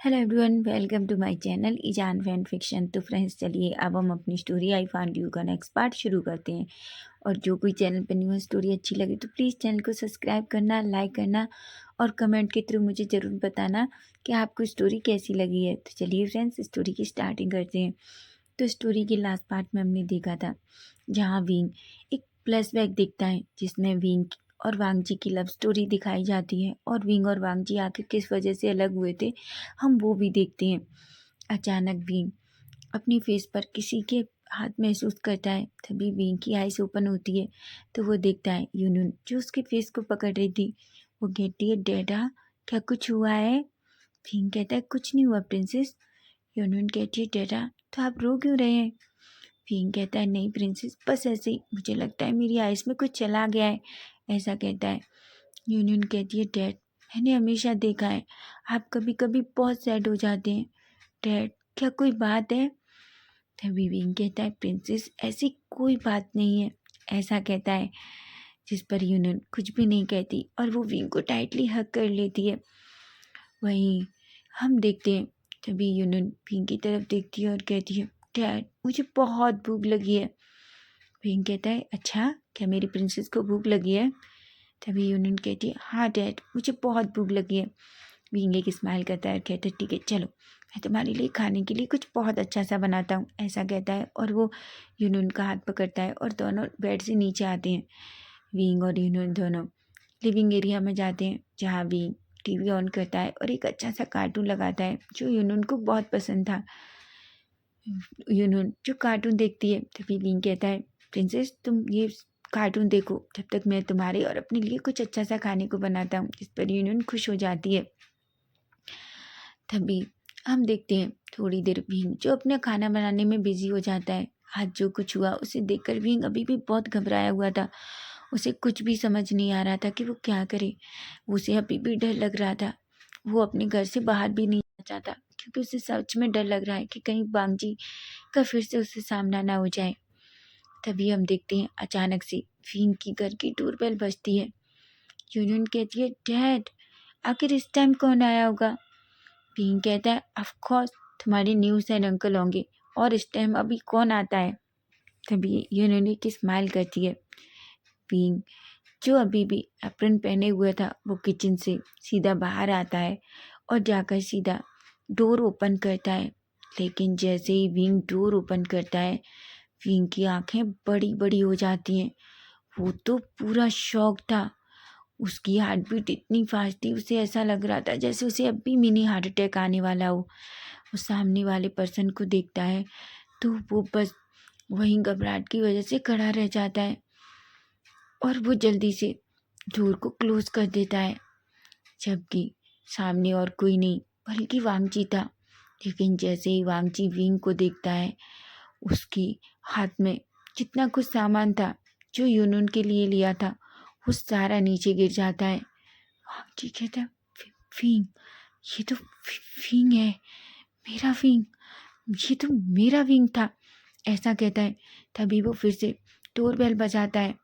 Hello everyone, welcome to my channel Ezaan fan fiction. तो friends, चलिए अब हम अपनी स्टोरी आई फाउंड यू का नेक्स्ट पार्ट शुरू करते हैं। और जो कोई चैनल पर न्यू स्टोरी अच्छी लगे तो प्लीज़ चैनल को सब्सक्राइब करना, लाइक करना और कमेंट के थ्रू मुझे ज़रूर बताना कि आपको स्टोरी कैसी लगी है। तो चलिए फ्रेंड्स, स्टोरी की स्टार्टिंग करते हैं। तो स्टोरी के लास्ट पार्ट में हमने देखा था जहाँ विंग एक फ्लैशबैक दिखता है जिसमें विंग और वांग जी की लव स्टोरी दिखाई जाती है और विंग और वांग जी आखिर किस वजह से अलग हुए थे हम वो भी देखते हैं। अचानक विंग अपनी फेस पर किसी के हाथ महसूस करता है। तभी विंग की आइज ओपन होती है तो वो देखता है यूनुन जो उसके फेस को पकड़ रही थी। वो कहती है, डैडा क्या कुछ हुआ है? विंग कहता है, कुछ नहीं हुआ प्रिंसेस। यूनुन कहती है, डैडा तो आप रो क्यों रहे हैं? विंग कहता है, नहीं प्रिंसेस, बस ऐसे ही, मुझे लगता है मेरी आइज में कुछ चला गया है, ऐसा कहता है। यूनियन कहती है, डैड मैंने हमेशा देखा है आप कभी कभी बहुत सैड हो जाते हैं। डैड क्या कोई बात है? तभी विंग कहता है, प्रिंसेस ऐसी कोई बात नहीं है, ऐसा कहता है। जिस पर यूनियन कुछ भी नहीं कहती और वो विंग को टाइटली हग कर लेती है। वहीं हम देखते हैं तभी यूनियन विंग की तरफ देखती है और कहती है, डैड मुझे बहुत भूख लगी है। विंग कहता है, अच्छा क्या मेरी प्रिंसेस को भूख लगी है? तभी यूनियन कहती है, हाँ डैड मुझे बहुत भूख लगी है। विंग एक स्माइल करता है और कहता है, ठीक है चलो मैं तुम्हारे लिए खाने के लिए कुछ बहुत अच्छा सा बनाता हूँ, ऐसा कहता है। और वो यूनियन का हाथ पकड़ता है और दोनों बेड से नीचे आते हैं। विंग और यूनियन दोनों लिविंग एरिया में जाते हैं जहाँ विंग टीवी ऑन करता है और एक अच्छा सा कार्टून लगाता है जो यूनियन को बहुत पसंद था। यूनियन जो कार्टून देखती है तभी विंग कहता है, प्रिंसेस तुम ये कार्टून देखो जब तक मैं तुम्हारे और अपने लिए कुछ अच्छा सा खाने को बनाता हूँ। जिस पर यूनियन खुश हो जाती है। तभी हम देखते हैं थोड़ी देर विंग जो अपने खाना बनाने में बिजी हो जाता है। आज जो कुछ हुआ उसे देखकर विंग अभी भी बहुत घबराया हुआ था। उसे कुछ भी समझ नहीं आ रहा था कि वो क्या करे। उसे अभी भी डर लग रहा था। वो अपने घर से बाहर भी नहीं जाना चाहता क्योंकि उसे सच में डर लग रहा है कि कहीं बांगजी का फिर से उससे सामना ना हो जाए। तभी हम देखते हैं अचानक से विंग की घर की डोरबेल बजती है। यूनियन कहती है, डैड आखिर इस टाइम कौन आया होगा? विंग कहता है, ऑफ कोर्स तुम्हारे न्यूज़ एंड अंकल होंगे, और इस टाइम अभी कौन आता है? तभी यूनियन की स्माइल करती है। विंग जो अभी भी एप्रन पहने हुए था वो किचन से सीधा बाहर आता है और जाकर सीधा डोर ओपन करता है। लेकिन जैसे ही विंग डोर ओपन करता है विंग की आंखें बड़ी बड़ी हो जाती हैं। वो तो पूरा शॉक था। उसकी हार्ट बीट इतनी फास्ट थी, उसे ऐसा लग रहा था जैसे उसे अभी मिनी हार्ट अटैक आने वाला हो। वो सामने वाले पर्सन को देखता है तो वो बस वहीं घबराहट की वजह से खड़ा रह जाता है और वो जल्दी से डोर को क्लोज कर देता है। जबकि सामने और कोई नहीं बल्कि वांगची था। लेकिन जैसे ही वांगची विंग को देखता है उसकी हाथ में जितना कुछ सामान था जो यूनुन के लिए लिया था वो सारा नीचे गिर जाता है। वांगची कहता है, विंग ये तो विंग है, मेरा विंग, ये तो मेरा विंग था, ऐसा कहता है। तभी वो फिर से डोरबेल बजाता है।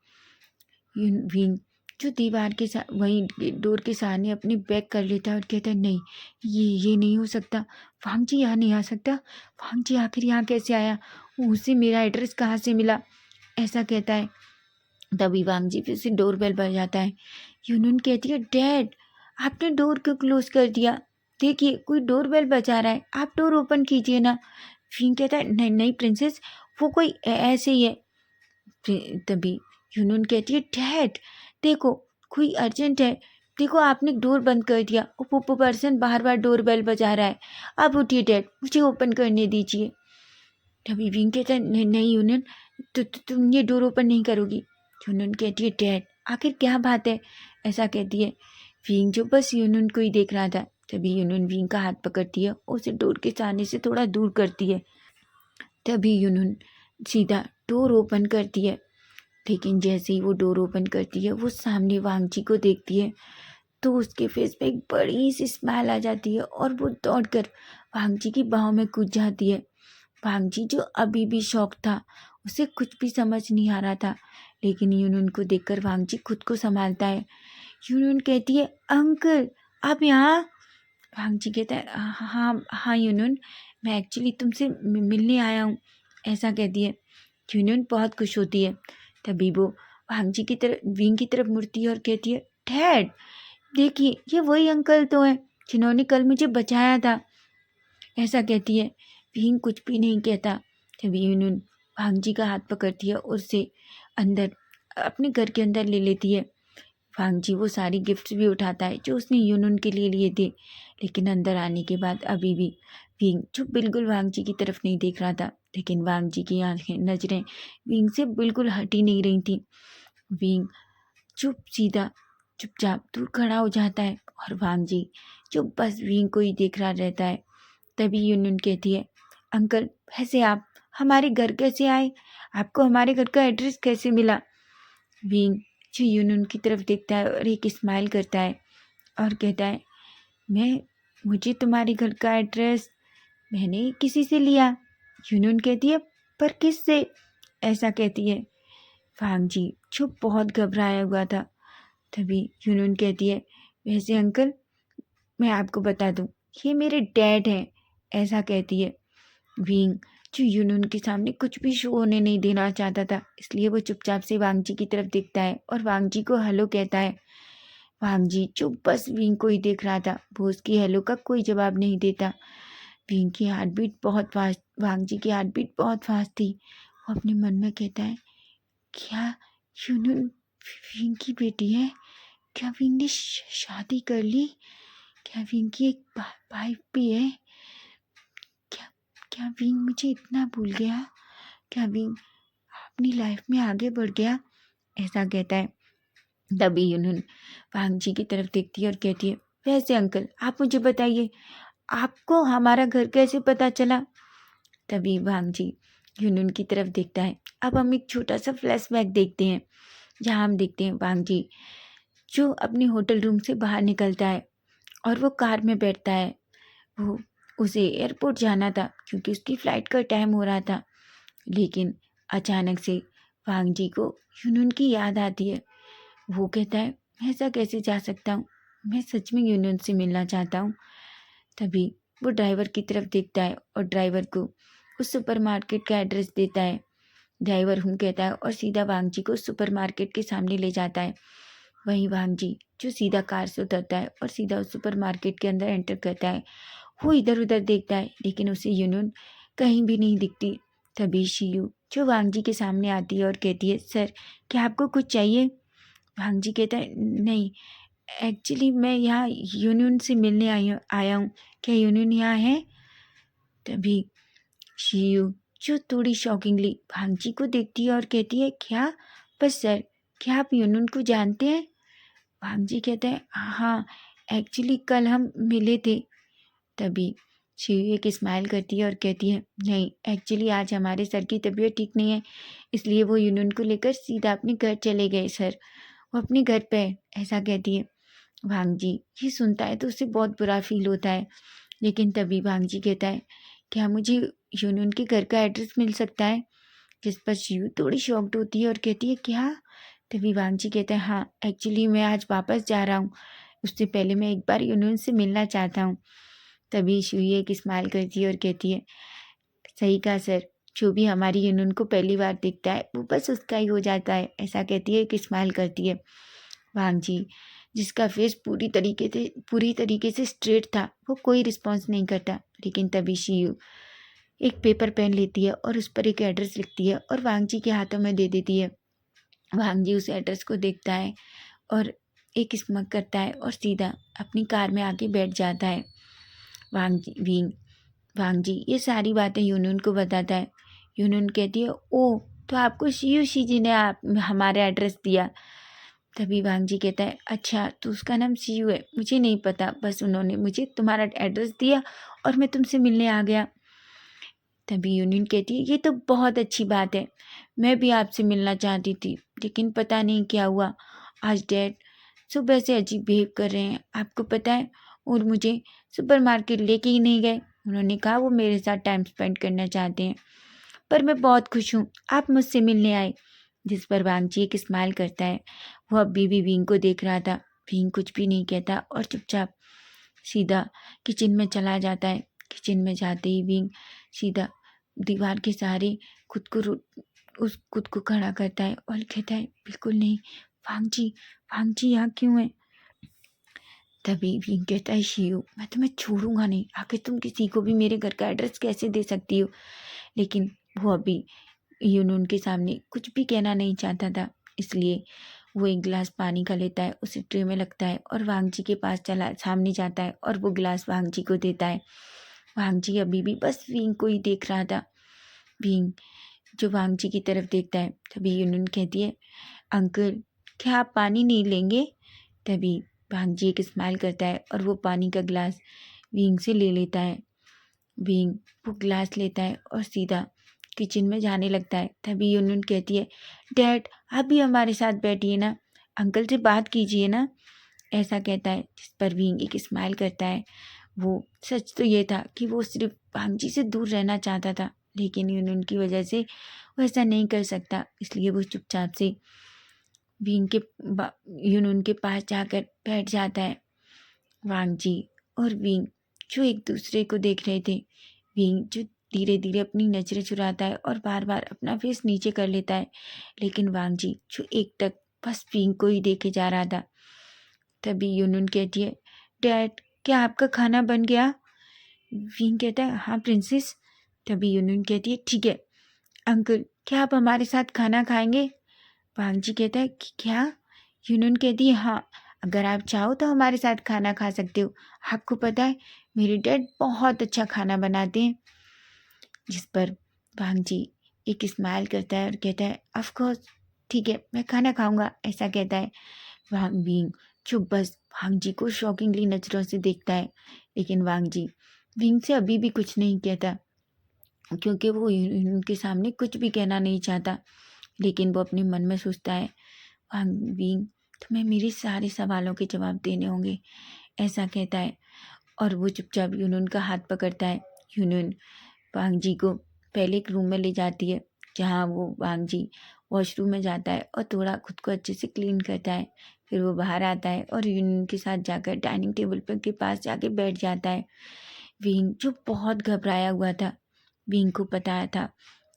विंग जो दीवार के साथ वहीं डोर के सामने अपनी बैग कर लेता है और कहता है, नहीं ये नहीं हो सकता। वांग जी यहाँ नहीं आ सकता। वांग जी आखिर यहाँ कैसे आया? उसे मेरा एड्रेस कहाँ से मिला? ऐसा कहता है। तभी वांग जी फिर से डोर बेल बजाता है। यूनुन कहती है, डैड आपने डोर क्यों क्लोज कर दिया? देखिए कोई डोर बेल बजा रहा है, आप डोर ओपन कीजिए ना। विंग कहता है, नहीं नहीं प्रिंसेस, वो कोई ऐसे ही है। तभी यूनुन कहती है, डैड देखो कोई अर्जेंट है, देखो आपने डोर बंद कर दिया, वो पर्सन बार बार डोर बेल बजा रहा है। आप उठिए डैड, मुझे ओपन करने दीजिए। तभी विंग कहता है, नहीं नहीं यूनुन, तुम ये डोर ओपन नहीं करोगी। यूनुन कहती है, डैड आखिर क्या बात है? ऐसा कहती है। विंग जो बस यूनुन को ही देख रहा था। तभी यूनुन विंग का हाथ पकड़ती है और उसे डोर के सामने से थोड़ा दूर करती है। तभी यूनुन सीधा डोर ओपन करती है। लेकिन जैसे ही वो डोर ओपन करती है वो सामने वांगची को देखती है तो उसके फेस पे एक बड़ी सी स्माइल आ जाती है और वो दौड़कर वांगची की बाहों में कूद जाती है। वांगची जो अभी भी शॉक था, उसे कुछ भी समझ नहीं आ रहा था। लेकिन यूनुन को देखकर वांगची खुद को संभालता है। यूनुन कहती है, अंकल आप यहाँ? भांग जी कहता है, हाँ हाँ यूनुन, मैं एक्चुअली तुमसे मिलने आया हूँ, ऐसा कहती है। यूनुन बहुत खुश होती है। तभी वो भांग जी की तरफ, विंग की तरफ मुड़ती है और कहती है, डैड देखिए, ये वही अंकल तो हैं जिन्होंने कल मुझे बचाया था, ऐसा कहती है। विंग कुछ भी नहीं कहता। तभी यूनुन भांग जी का हाथ पकड़ती है और उसे अंदर, अपने घर के अंदर ले लेती है। भांग जी वो सारी गिफ्ट्स भी उठाता है जो उसने यूनुन के लिए लिए थे, लेकिन अंदर आने के बाद अभी भी विंग, जो बिल्कुल वांग जी की तरफ नहीं देख रहा था, लेकिन वांग जी की आंखें, नजरें विंग से बिल्कुल हटी नहीं रही थी। विंग सीधा चुपचाप दूर खड़ा हो जाता है और वांग जी जो बस विंग को ही देख रहा रहता है। तभी यूनुन कहती है, अंकल वैसे आप हमारे घर कैसे आए, आपको हमारे घर का एड्रेस कैसे मिला। विंग जो यूनुन की तरफ देखता है और एक स्माइल करता है और कहता है, मैं मुझे तुम्हारे घर का एड्रेस मैंने किसी से लिया। यूनुन कहती है, पर किससे, ऐसा कहती है। फांग जी जो बहुत घबराया हुआ था। तभी यूनुन कहती है, वैसे अंकल मैं आपको बता दूं, ये मेरे डैड हैं, ऐसा कहती है। विंग जो यूनुन के सामने कुछ भी शो होने नहीं देना चाहता था, इसलिए वो चुपचाप से वांग जी की तरफ देखता है और वांग जी को हेलो कहता है। वांग जी जो बस विंग को ही देख रहा था, वो उसकी हेलो का कोई जवाब नहीं देता। विंग की हार्ट बीट बहुत फास्ट, वांग जी की हार्ट बीट बहुत फास्ट थी। वो अपने मन में कहता है, क्या यूनुन विंग की बेटी है, क्या विंग ने शादी कर ली, क्या विंग की एक वाइफ भी है, क्या क्या विंग मुझे इतना भूल गया, क्या विंग अपनी लाइफ में आगे बढ़ गया, ऐसा कहता है। तभी यूनुन वांग जी की तरफ देखती है और कहती है, वैसे अंकल आप मुझे बताइए, आपको हमारा घर कैसे पता चला। तभी वांग जी यूनुन की तरफ देखता है। अब हम एक छोटा सा फ्लैशबैक देखते हैं, जहाँ हम देखते हैं वांग जी जो अपने होटल रूम से बाहर निकलता है और वो कार में बैठता है। वो उसे एयरपोर्ट जाना था क्योंकि उसकी फ़्लाइट का टाइम हो रहा था, लेकिन अचानक से वांग जी को यूनुन की याद आती है। वो कहता है, मैं ऐसा कैसे जा सकता हूँ, मैं सच में यूनियन से मिलना चाहता हूँ। तभी वो ड्राइवर की तरफ देखता है और ड्राइवर को उस सुपरमार्केट का एड्रेस देता है। ड्राइवर हूँ कहता है और सीधा वांग जी को सुपरमार्केट के सामने ले जाता है। वहीं वांग जी जो सीधा कार से उतरता है और सीधा उस सुपरमार्केट के अंदर एंटर करता है। वो इधर उधर देखता है, लेकिन उसे यूनियन कहीं भी नहीं दिखती। तभी शियू जो वांग जी के सामने आती है और कहती है, सर क्या आपको कुछ चाहिए। भांग जी कहता है, नहीं एक्चुअली मैं यहाँ यूनियन से मिलने आया हूँ, क्या यूनियन यहाँ है। तभी शियू जो थोड़ी शॉकिंगली भांग जी को देखती है और कहती है, क्या, बस सर क्या आप यूनियन को जानते हैं। भांग जी कहते हैं, हाँ एक्चुअली कल हम मिले थे। तभी शियू एक स्माइल करती है और कहती है, नहीं एक्चुअली आज हमारे सर की तबीयत ठीक नहीं है, इसलिए वो यूनियन को लेकर सीधा अपने घर चले गए सर, वो अपने घर पे है, ऐसा कहती है। भांग जी ये सुनता है तो उसे बहुत बुरा फील होता है, लेकिन तभी भांग जी कहता है, क्या मुझे यूनुन के घर का एड्रेस मिल सकता है। जिस पर शिव थोड़ी शॉक्ड होती है और कहती है, क्या। तभी भांग जी कहता है, हाँ एक्चुअली मैं आज वापस जा रहा हूँ, उससे पहले मैं एक बार यूनुन से मिलना चाहता हूँ। तभी शिव एक स्माइल करती है और कहती है, सही कहा सर, जो भी हमारी यूनुन को पहली बार दिखता है वो बस उसका ही हो जाता है, ऐसा कहती है, एक स्माइल करती है। भांग जी जिसका फेस पूरी तरीके से स्ट्रेट था, वो कोई रिस्पॉन्स नहीं करता, लेकिन तभी शियू एक पेपर पेन लेती है और उस पर एक एड्रेस लिखती है और वांग जी के हाथों में दे देती है। वांग जी उस एड्रेस को देखता है और एक स्मग करता है और सीधा अपनी कार में आके बैठ जाता है। वांग जी ये सारी बातें यूनुन को बताता है। यूनुन कहती है, ओ तो आपको शियू शी जी ने हमारा एड्रेस दिया। तभी वांग जी कहता है, अच्छा तो उसका नाम सीयू है, मुझे नहीं पता, बस उन्होंने मुझे तुम्हारा एड्रेस दिया और मैं तुमसे मिलने आ गया। तभी यूनियन कहती है, ये तो बहुत अच्छी बात है, मैं भी आपसे मिलना चाहती थी, लेकिन पता नहीं क्या हुआ, आज डैड सुबह से अजीब बिहेव कर रहे हैं, आपको पता है, और मुझे सुपरमार्केट लेके ही नहीं गए। उन्होंने कहा वो मेरे साथ टाइम स्पेंड करना चाहते हैं, पर मैं बहुत खुश हूँ आप मुझसे मिलने आए। जिस पर वांग जी एक स्माइल करता है। वो अभी भी विंग को देख रहा था। विंग कुछ भी नहीं कहता और चुपचाप सीधा किचन में चला जाता है। किचन में जाते ही विंग सीधा दीवार के सहारे खुद को खड़ा करता है और कहता है, बिल्कुल नहीं, वांग जी यहाँ क्यों है? तभी विंग कहता है, शियू मैं तुम्हें छोड़ूंगा नहीं, आखिर तुम किसी को भी मेरे घर का एड्रेस कैसे दे सकती हो? लेकिन वो अभी यूनून के सामने कुछ भी कहना नहीं चाहता था, इसलिए वो एक गिलास पानी का लेता है, उसे ट्रे में लगता है और वांग जी के पास सामने जाता है और वो गिलास वांग जी को देता है। वांग जी अभी भी बस विंग को ही देख रहा था। विंग जो वांग जी की तरफ देखता है, तभी यूनून कहती है, अंकल क्या आप पानी नहीं लेंगे? तभी वांग जी एक स्माइल करता है और वो पानी का गिलास विंग से ले लेता है। विंग वो गिलास लेता है और सीधा किचन में जाने लगता है। तभी यूनून कहती है, डैड आप भी हमारे साथ बैठिए ना, अंकल से बात कीजिए ना। ऐसा कहता है, जिस पर विंग एक स्माइल करता है। वो सच तो ये था कि वो सिर्फ वांग जी से दूर रहना चाहता था, लेकिन यूनून की वजह से वो ऐसा नहीं कर सकता, इसलिए वो चुपचाप से विंग के यूनून के पास जाकर बैठ जाता है। वांग जी और विंग जो एक दूसरे को देख रहे थे, विंग जो धीरे धीरे अपनी नजरें चुराता है और बार बार अपना फेस नीचे कर लेता है, लेकिन वांग जी जो एक टक बस विंग को ही देखे जा रहा था। तभी यूनून कहती है, डैड क्या आपका खाना बन गया? विंग कहता है, हाँ प्रिंसेस। तभी यूनून कहती है, ठीक है अंकल क्या आप हमारे साथ खाना खाएंगे? वांग जी कहता है कि क्या? यूनून कहती है, हाँ अगर आप चाहो तो हमारे साथ खाना खा सकते हो, आपको पता है मेरे डैड बहुत अच्छा खाना बनाते हैं। जिस पर वांग जी एक स्माइल करता है और कहता है, ऑफ कोर्स ठीक है मैं खाना खाऊंगा, ऐसा कहता है। वांग विंग जो बस वांग जी को शॉकिंगली नजरों से देखता है, लेकिन वांग जी विंग से अभी भी कुछ नहीं कहता, क्योंकि वो उनके सामने कुछ भी कहना नहीं चाहता। लेकिन वो अपने मन में सोचता है, वांग विंग तुम्हें मेरे सारे सवालों के जवाब देने होंगे, ऐसा कहता है। और वो चुपचाप यूनून का हाथ पकड़ता है। यूनून वांग जी को पहले एक रूम में ले जाती है, जहाँ वो वांग जी वॉशरूम में जाता है और थोड़ा खुद को अच्छे से क्लीन करता है। फिर वो बाहर आता है और यूनून के साथ जाकर डाइनिंग टेबल पर के पास जाके बैठ जाता है। विंग जो बहुत घबराया हुआ था, विंग को पता था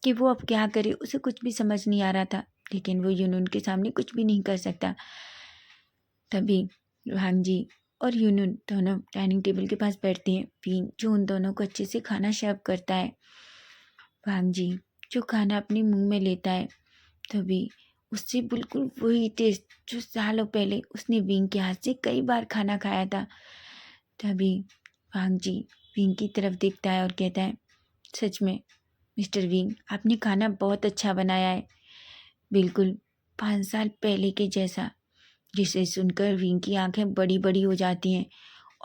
कि वो अब क्या करे, उसे कुछ भी समझ नहीं आ रहा था, लेकिन वो यूनून के सामने कुछ भी नहीं कर सकता। तभी वांग जी और यूनून दोनों डाइनिंग टेबल के पास बैठते हैं। विंग जो उन दोनों को अच्छे से खाना सर्व करता है। वांग जी जो खाना अपने मुंह में लेता है, तभी उससे बिल्कुल वही टेस्ट जो सालों पहले उसने विंग के हाथ से कई बार खाना खाया था। तभी वांग जी विंग की तरफ देखता है और कहता है, सच में मिस्टर विंग आपने खाना बहुत अच्छा बनाया है, बिल्कुल 5 साल पहले के जैसा। जिसे सुनकर विंग की आंखें बड़ी बड़ी हो जाती हैं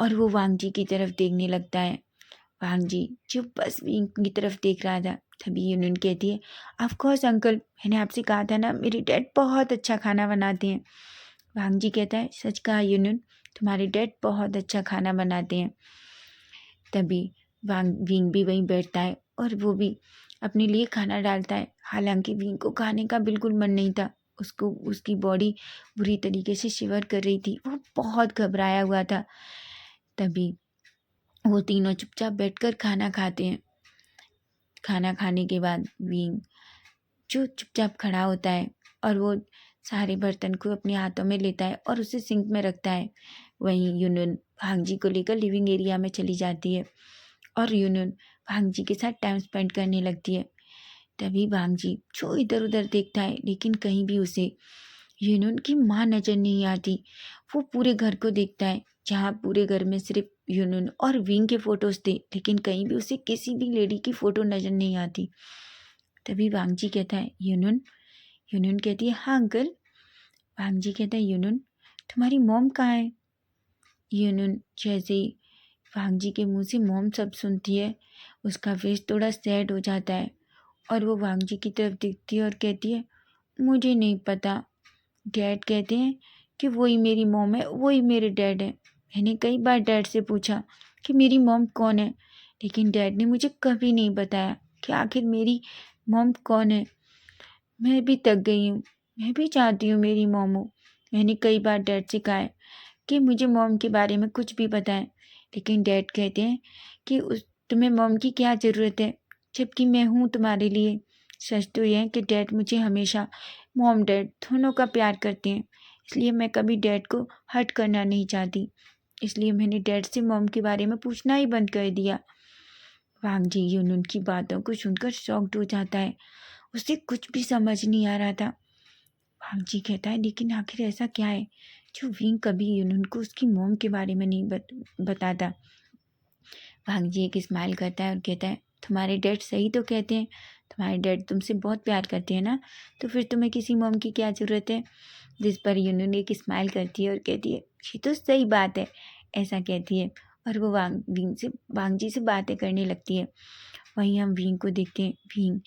और वो वांग जी की तरफ देखने लगता है। वांग जी जो बस विंग की तरफ देख रहा था। तभी यूनून कहती है, ऑफ कोर्स अंकल मैंने आपसे कहा था ना मेरे डैड बहुत अच्छा खाना बनाते हैं। वांग जी कहता है, सच कहा यूनून, तुम्हारे डैड बहुत अच्छा खाना बनाते हैं। तभी विंग भी वहीं बैठता है और वो भी अपने लिए खाना डालता है। हालांकि विंग को खाने का बिल्कुल मन नहीं था, उसको उसकी बॉडी बुरी तरीके से शिवर कर रही थी, वो बहुत घबराया हुआ था। तभी वो तीनों चुपचाप बैठकर खाना खाते हैं। खाना खाने के बाद विंग जो चुपचाप खड़ा होता है और वो सारे बर्तन को अपने हाथों में लेता है और उसे सिंक में रखता है। वहीं यूनून भांग जी को लेकर लिविंग एरिया में चली जाती है और यूनून भांग जी के साथ टाइम स्पेंड करने लगती है। तभी भांग जी जो इधर उधर देखता है, लेकिन कहीं भी उसे यूनून की माँ नजर नहीं आती। वो पूरे घर को देखता है, जहाँ पूरे घर में सिर्फ यूनून और विंग के फोटोज थे, लेकिन कहीं भी उसे किसी भी लेडी की फोटो नजर नहीं आती। तभी वांग जी कहता है, यूनून। यूनून कहती है, हाँ अंकल। वांग जी कहता है, यूनून तुम्हारी मॉम कहाँ है? यूनून जैसे ही वांग जी के मुंह से मॉम सब सुनती है, उसका फेस थोड़ा सैड हो जाता है और वो वांग जी की तरफ देखती है और कहती है, मुझे नहीं पता। डैड कहते हैं कि वही मेरी मॉम है, वही मेरे डैड है। मैंने कई बार डैड से पूछा कि मेरी मॉम कौन है, लेकिन डैड ने मुझे कभी नहीं बताया कि आखिर मेरी मॉम कौन है। मैं भी थक गई हूँ, मैं भी चाहती हूँ मेरी मॉम हो। मैंने कई बार डैड से कहा है कि मुझे मॉम के बारे में कुछ भी पता है, लेकिन डैड कहते हैं कि उस तुम्हें मॉम की क्या ज़रूरत है, जबकि मैं हूँ तुम्हारे लिए। सच तो ये है कि डैड मुझे हमेशा मॉम डैड दोनों का प्यार करते हैं, इसलिए मैं कभी डैड को हर्ट करना नहीं चाहती। इसलिए मैंने डैड से मॉम के बारे में पूछना ही बंद कर दिया। वांग जी यूनुन की बातों को सुनकर शॉक्ड हो जाता है। उसे कुछ भी समझ नहीं आ रहा था। वांग जी कहता है, लेकिन आखिर ऐसा क्या है जो विंग कभी यूनुन को उसकी मॉम के बारे में नहीं बताता। वांग जी एक स्माइल करता है और कहता है, तुम्हारे डैड सही तो कहते हैं, तुम्हारे डैड तुमसे बहुत प्यार करते हैं ना, तो फिर तुम्हें किसी मॉम की क्या ज़रूरत है। जिस पर यूनुन एक स्माइल करती है और कहती है, ये तो सही बात है, ऐसा कहती है। और वो वांग जी से बातें करने लगती है। वहीं हम विंग को देखते हैं। विंग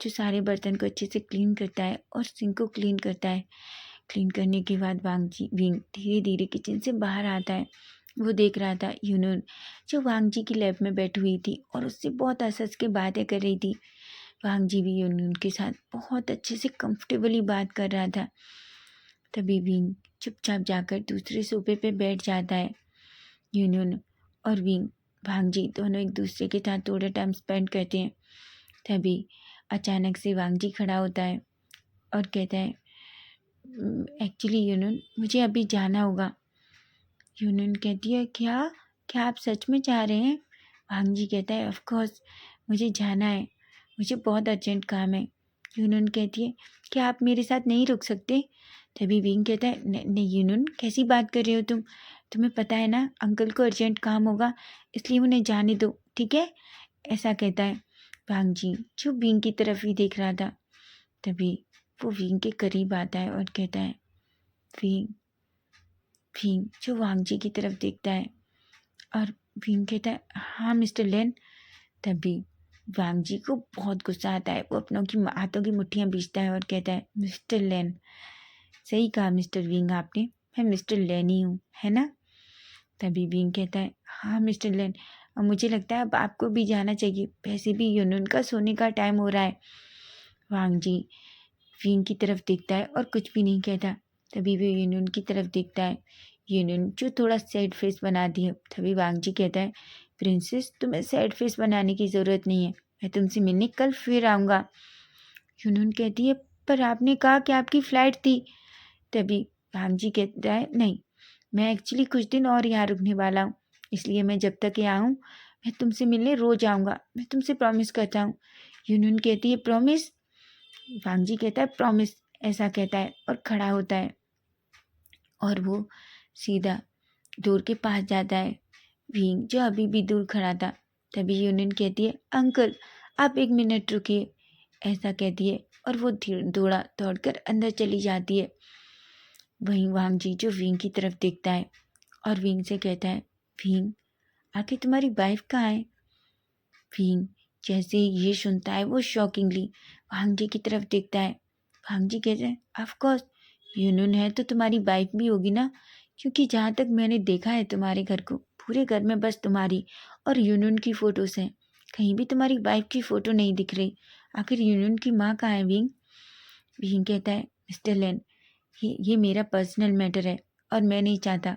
जो सारे बर्तन को अच्छे से क्लीन करता है और सिंक को क्लीन करता है। क्लीन करने के बाद विंग धीरे धीरे किचन से बाहर आता है। वो देख रहा था यूनुन जो वांग जी की लैब में बैठी हुई थी और उससे बहुत हंस हंस के बातें कर रही थी। वांग जी भी यूनुन के साथ बहुत अच्छे से कंफर्टेबली बात कर रहा था। तभी विंग चुपचाप जाकर दूसरे सोफे पे बैठ जाता है। यूनुन और वांग जी दोनों एक दूसरे के साथ थोड़ा टाइम स्पेंड करते हैं। तभी अचानक से वांग जी खड़ा होता है और कहता है, एक्चुअली यूनुन मुझे अभी जाना होगा। यूनुन कहती है, क्या क्या आप सच में जा रहे हैं। वांग जी कहता है, ऑफ कोर्स मुझे जाना है, मुझे बहुत अर्जेंट काम है। यूनुन कहती है, क्या आप मेरे साथ नहीं रुक सकते। तभी विंग कहता है, नहीं यूनुन कैसी बात कर रहे हो तुम, तुम्हें पता है ना अंकल को अर्जेंट काम होगा, इसलिए उन्हें जाने दो, ठीक है, ऐसा कहता है। वांग जी जो विंग की तरफ ही देख रहा था, तभी वो विंग के करीब आता है और कहता है, विंग विंग जो वांग जी की तरफ देखता है और विंग कहता है, हाँ मिस्टर लेन। तभी वांग जी को बहुत गुस्सा आता है। वो अपनों की हाथों की मुट्ठियाँ बीचता है और कहता है, मिस्टर लेन, सही कहा मिस्टर विंग आपने, मैं मिस्टर लेन ही हूँ, है ना। तभी विंग कहता है, हाँ मिस्टर लेन, और मुझे लगता है अब आपको भी जाना चाहिए, वैसे भी यूनुन का सोने का टाइम हो रहा है। वांग जी विंग की तरफ देखता है और कुछ भी नहीं कहता। तभी वो यूनुन की तरफ देखता है। यूनुन जो थोड़ा सैड फेस बनाती है। तभी वांग जी कहता है, प्रिंसेस तुम्हें सैड फेस बनाने की ज़रूरत नहीं है, मैं तुमसे मिलने कल फिर आऊँगा। यूनुन कहती है, पर आपने कहा कि आपकी फ़्लाइट थी। तभी वांग जी कहता है, नहीं, मैं एक्चुअली कुछ दिन और यहाँ रुकने वाला हूँ, इसलिए मैं जब तक यहाँ हूँ मैं तुमसे मिलने रोज़ आऊँगा, मैं तुमसे प्रॉमिस करता हूँ। यूनुन कहती है, प्रॉमिस। वांग जी कहता है, प्रॉमिस, ऐसा कहता है और खड़ा होता है और वो सीधा डोर के पास जाता है। विंग जो अभी भी दूर खड़ा था। तभी यूनियन कहती है, अंकल आप एक मिनट रुकिए, ऐसा कहती है और वो दौड़कर अंदर चली जाती है। वहीं वांग जी जो विंग की तरफ देखता है और विंग से कहता है, विंग आखिर तुम्हारी वाइफ कहाँ है। विंग जैसे ही ये सुनता है वो शॉकिंगली वांग जी की तरफ देखता है। वांग जी कहते हैं, ऑफ कोर्स यूनुन है तो तुम्हारी वाइफ भी होगी ना, क्योंकि जहाँ तक मैंने देखा है तुम्हारे घर को, पूरे घर में बस तुम्हारी और यूनुन की फ़ोटोज़ हैं, कहीं भी तुम्हारी वाइफ की फ़ोटो नहीं दिख रही। आखिर यूनुन की माँ कहाँ है। विंग विंग कहता है, मिस्टर लेन, ये मेरा पर्सनल मैटर है और मैं नहीं चाहता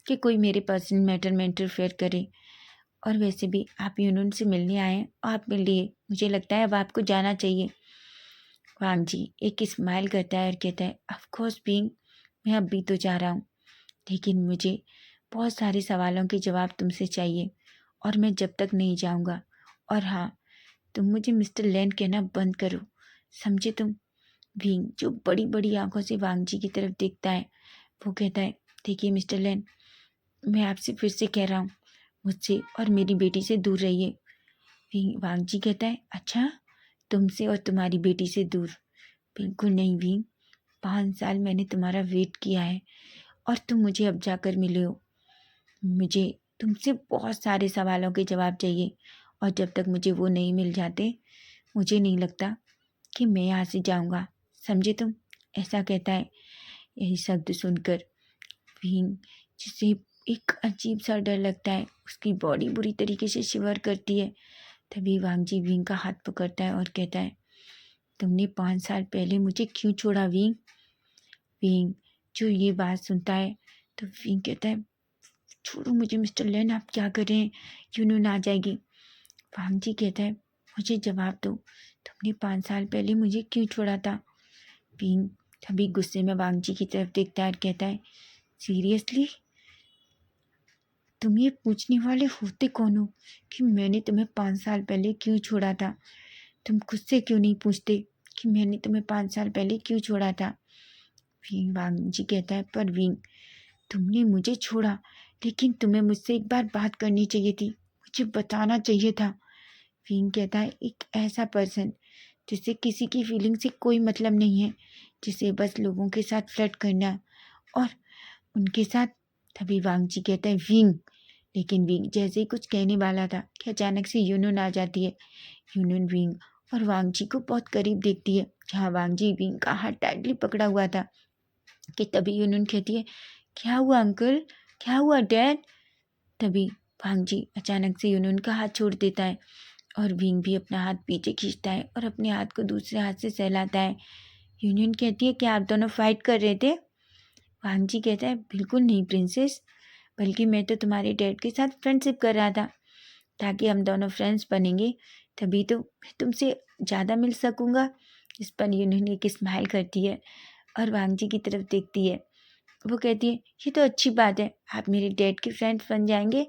कि कोई मेरे पर्सनल मैटर में इंटरफेयर करे। और वैसे भी आप यूनुन से मिलने आए हैं, आप मिल लिए, मुझे लगता है अब आपको जाना चाहिए। वांग जी एक स्माइल करता है और कहता है, ऑफ कोर्स विंग, मैं अब भी तो जा रहा हूँ, लेकिन मुझे बहुत सारे सवालों के जवाब तुमसे चाहिए और मैं जब तक नहीं जाऊँगा। और हाँ, तुम मुझे मिस्टर लेन कहना बंद करो, समझे तुम। विंग जो बड़ी बड़ी आंखों से वांग जी की तरफ देखता है, वो कहता है, देखिए मिस्टर लेन, मैं आपसे फिर से कह रहा हूँ, मुझसे और मेरी बेटी से दूर रहिए। वांग जी कहता है, अच्छा, तुमसे और तुम्हारी बेटी से दूर? बिल्कुल नहीं विंग, 5 साल मैंने तुम्हारा वेट किया है और तुम मुझे अब जाकर मिले हो। मुझे तुमसे बहुत सारे सवालों के जवाब चाहिए और जब तक मुझे वो नहीं मिल जाते, मुझे नहीं लगता कि मैं यहाँ से जाऊँगा, समझे तुम, ऐसा कहता है। यही शब्द सुनकर विंग जिसे एक अजीब सा डर लगता है, उसकी बॉडी बुरी तरीके से शिवर करती है। तभी वांग जी विंग का हाथ पकड़ता है और कहता है, तुमने 5 साल पहले मुझे क्यों छोड़ा विंग। विंग जो ये बात सुनता है तो विंग कहता है, छोड़ो मुझे मिस्टर लेन, आप क्या कर रहे हैं, यूनून आ जाएगी। वांग जी कहता है, मुझे जवाब दो, तुमने 5 साल पहले मुझे क्यों छोड़ा था। विंग तभी गुस्से में वांग जी की तरफ देखता है और कहता है, सीरियसली तुम ये पूछने वाले होते कौन हो कि मैंने तुम्हें 5 साल पहले क्यों छोड़ा था। तुम खुद से क्यों नहीं पूछते कि मैंने तुम्हें 5 साल पहले क्यों छोड़ा था। विंग वांग जी कहता है, पर विंग तुमने मुझे छोड़ा, लेकिन तुम्हें मुझसे एक बार बात करनी चाहिए थी, मुझे बताना चाहिए था। विंग कहता है, एक ऐसा पर्सन जिसे किसी की फीलिंग से कोई मतलब नहीं है, जिसे बस लोगों के साथ फ्लर्ट करना और उनके साथ। तभी वांग जी कहता है, विंग। लेकिन विंग जैसे ही कुछ कहने वाला था कि अचानक से यूनून आ जाती है। यूनून विंग और वांग जी को बहुत करीब देखती है, जहाँ वांग जी विंग का हाथ टाइटली पकड़ा हुआ था। कि तभी यूनून कहती है, क्या हुआ अंकल, क्या हुआ डैड। तभी वांग जी अचानक से यूनून का हाथ छोड़ देता है और विंग भी अपना हाथ पीछे खींचता है और अपने हाथ को दूसरे हाथ से सहलाता है। यूनियन कहती है, क्या आप दोनों फाइट कर रहे थे। वांग जी कहता है, बिल्कुल नहीं प्रिंसेस, बल्कि मैं तो तुम्हारे डैड के साथ फ्रेंडशिप कर रहा था, ताकि हम दोनों फ्रेंड्स बनेंगे, तभी तो मैं तुमसे ज़्यादा मिल सकूँगा। इस पर यूनियन एक स्माइल करती है और वांग जी की तरफ देखती है। वो कहती है, ये तो अच्छी बात है, आप मेरे डैड के फ्रेंड्स बन जाएंगे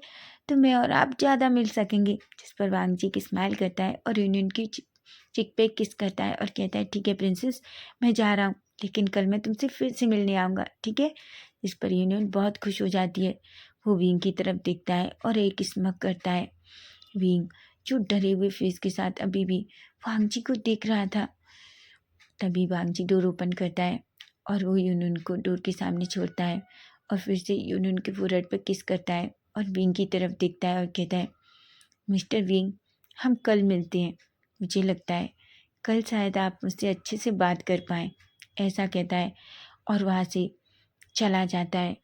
तो मैं और आप ज़्यादा मिल सकेंगे। जिस पर वांग जी की स्माइल करता है और यूनियन की चिक पे किस करता है और कहता है, ठीक है प्रिंसेस, मैं जा रहा हूँ, लेकिन कल मैं तुमसे फिर से मिलने आऊँगा, ठीक है। इस पर यूनियन बहुत खुश हो जाती है। वो विंग की तरफ देखता है और एक स्मक करता है। विंग जो डरे हुए फेस के साथ अभी भी वांग जी को देख रहा था। तभी वांग जी डोर ओपन करता है और वो यूनून को डोर के सामने छोड़ता है और फिर से यूनून के फोrehead पर किस करता है और विंग की तरफ देखता है और कहता है, मिस्टर विंग, हम कल मिलते हैं, मुझे लगता है कल शायद आप मुझसे अच्छे से बात कर पाएँ, ऐसा कहता है और वहाँ से चला जाता है।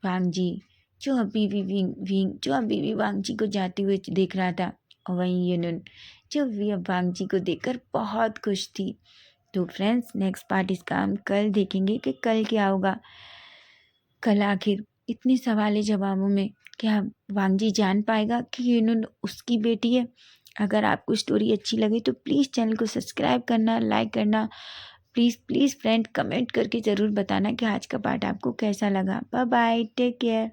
वांग जी जो अभी भी वांग जी को जाते हुए देख रहा था, और वहीं यूनून जो भी अब वांग जी को देखकर बहुत खुश थी। तो फ्रेंड्स, नेक्स्ट पार्ट इसका हम कल देखेंगे कि कल क्या होगा। कल आखिर इतने सवाल जवाबों में क्या वांग जी जान पाएगा कि यूनून उसकी बेटी है। अगर आपको स्टोरी अच्छी लगे तो प्लीज़ चैनल को सब्सक्राइब करना, लाइक करना। प्लीज़ प्लीज़ फ्रेंड कमेंट करके ज़रूर बताना कि आज का पार्ट आपको कैसा लगा। Bye bye, take care.